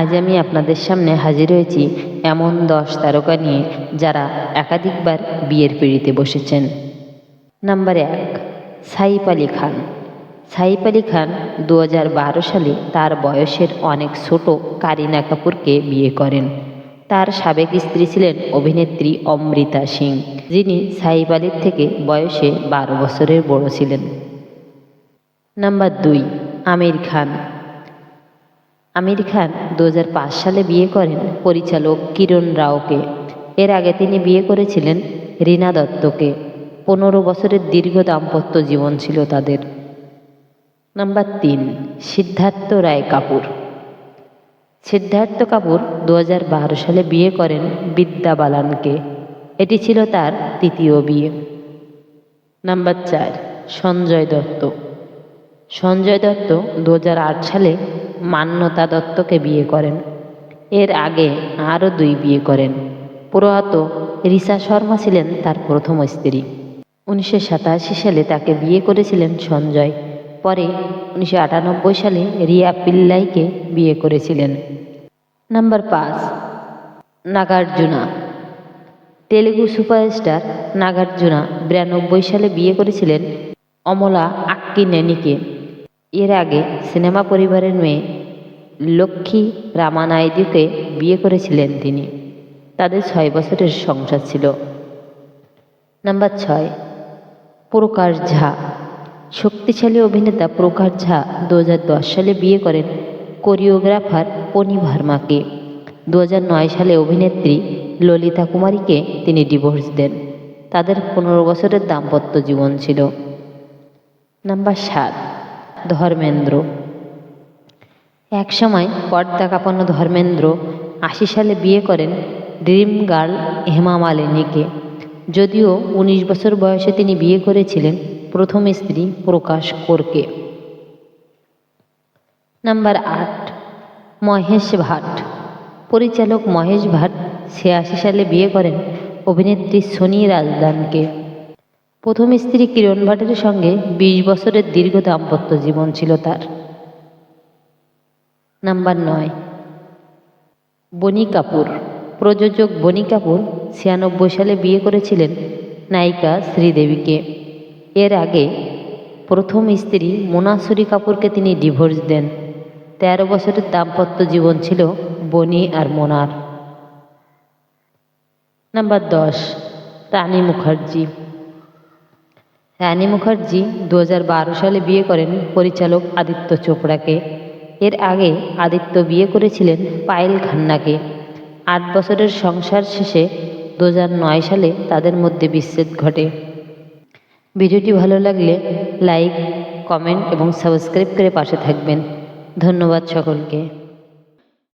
আজ আমি আপনাদের সামনে হাজির হয়েছি এমন 10 তারকা নিয়ে যারা একাধিকবার বিয়ের পিঁড়িতে বসেছেন। নাম্বার 1, সাইফ আলী খান। সাইফ আলী খান 2012 সালে তার বয়সের অনেক ছোট কারিনা কাপুরকে বিয়ে করেন। তার সাবেক স্ত্রী ছিলেন অভিনেত্রী অমৃতা সিং, যিনি সাইফ আলীর থেকে বয়সে 12 বছরের বড় ছিলেন। নাম্বার 2, আমির খান। আমির খান 2005 সালে বিয়ে করেন পরিচালক কিরণ রাওকে। এর আগে তিনি বিয়ে করেছিলেন রীনা দত্তকে। 15 বছরের দীর্ঘ দাম্পত্য জীবন ছিল তাদের। নাম্বার 3, সিদ্ধার্থ রায় কাপুর। সিদ্ধার্থ কাপুর 2012 সালে বিয়ে করেন বিদ্যা বালানকে। এটি ছিল তার তৃতীয় বিয়ে। নাম্বার 4, সঞ্জয় দত্ত। সঞ্জয় দত্ত 2008 সালে মান্যতা দত্তকে বিয়ে করেন। এর আগে আরও 2 বিয়ে করেন। প্রয়াত রিচা শর্মা ছিলেন তার প্রথম স্ত্রী। 1987 সালে তাকে বিয়ে করেছিলেন সঞ্জয়। পরে 1998 সালে রিয়া পিল্লাইকে বিয়ে করেছিলেন। নাম্বার 5, নাগার্জুনা। তেলুগু সুপারস্টার নাগার্জুনা 92 সালে বিয়ে করেছিলেন অমলা আক্কিনেনিকে। এর আগে সিনেমা পরিবারের মেয়ে লক্ষ্মী রামানাইডুকে বিয়ে করেছিলেন তিনি। তাদের 6 বছরের সংসার ছিল। নাম্বার 6, প্রকাশ ঝা। শক্তিশালী অভিনেতা প্রকাশ ঝা 2010 সালে বিয়ে করেন কোরিওগ্রাফার পনি ভার্মাকে। 2009 সালে অভিনেত্রী ললিতা কুমারীকে তিনি ডিভোর্স দেন। তাদের 15 বছরের দাম্পত্য জীবন ছিল। নাম্বার 7, ধর্মেন্দ্র। একসময় পর্দা কাঁপানো ধর্মেন্দ্র 80 সালে বিয়ে করেন ড্রিম গার্ল হেমা মালিনীকে। যদিও 19 বছর বয়সে তিনি বিয়ে করেছিলেন প্রথম স্ত্রী প্রকাশ কোরকে। নাম্বার 8, মহেশ ভাট। পরিচালক মহেশ ভাট 86 সালে বিয়ে করেন অভিনেত্রী সোনি রাজদানকে। প্রথম স্ত্রী কিরণ ভাটের সঙ্গে 20 বছরের দীর্ঘ দাম্পত্য জীবন ছিল তার। নাম্বার 9, বনি কাপুর। প্রযোজক বনি কাপুর 96 সালে বিয়ে করেছিলেন নায়িকা শ্রীদেবীকে। এর আগে প্রথম স্ত্রী মোনাশ্বরী কাপুরকে তিনি ডিভোর্স দেন। 13 বছরের দাম্পত্য জীবন ছিল বনি আর মোনার। নাম্বার 10, রানী মুখার্জি। রানী মুখার্জি 2012 সালে বিয়ে করেন পরিচালক আদিত্য চোপড়াকে। এর আগে আদিত্য বিয়ে করেছিলেন পায়েল খান্নাকে। 8 বছরের সংসার শেষে 2009 সালে তাদের মধ্যে বিচ্ছেদ ঘটে। ভিডিওটি ভালো লাগলে লাইক, কমেন্ট এবং সাবস্ক্রাইব করে পাশে থাকবেন। ধন্যবাদ সকলকে।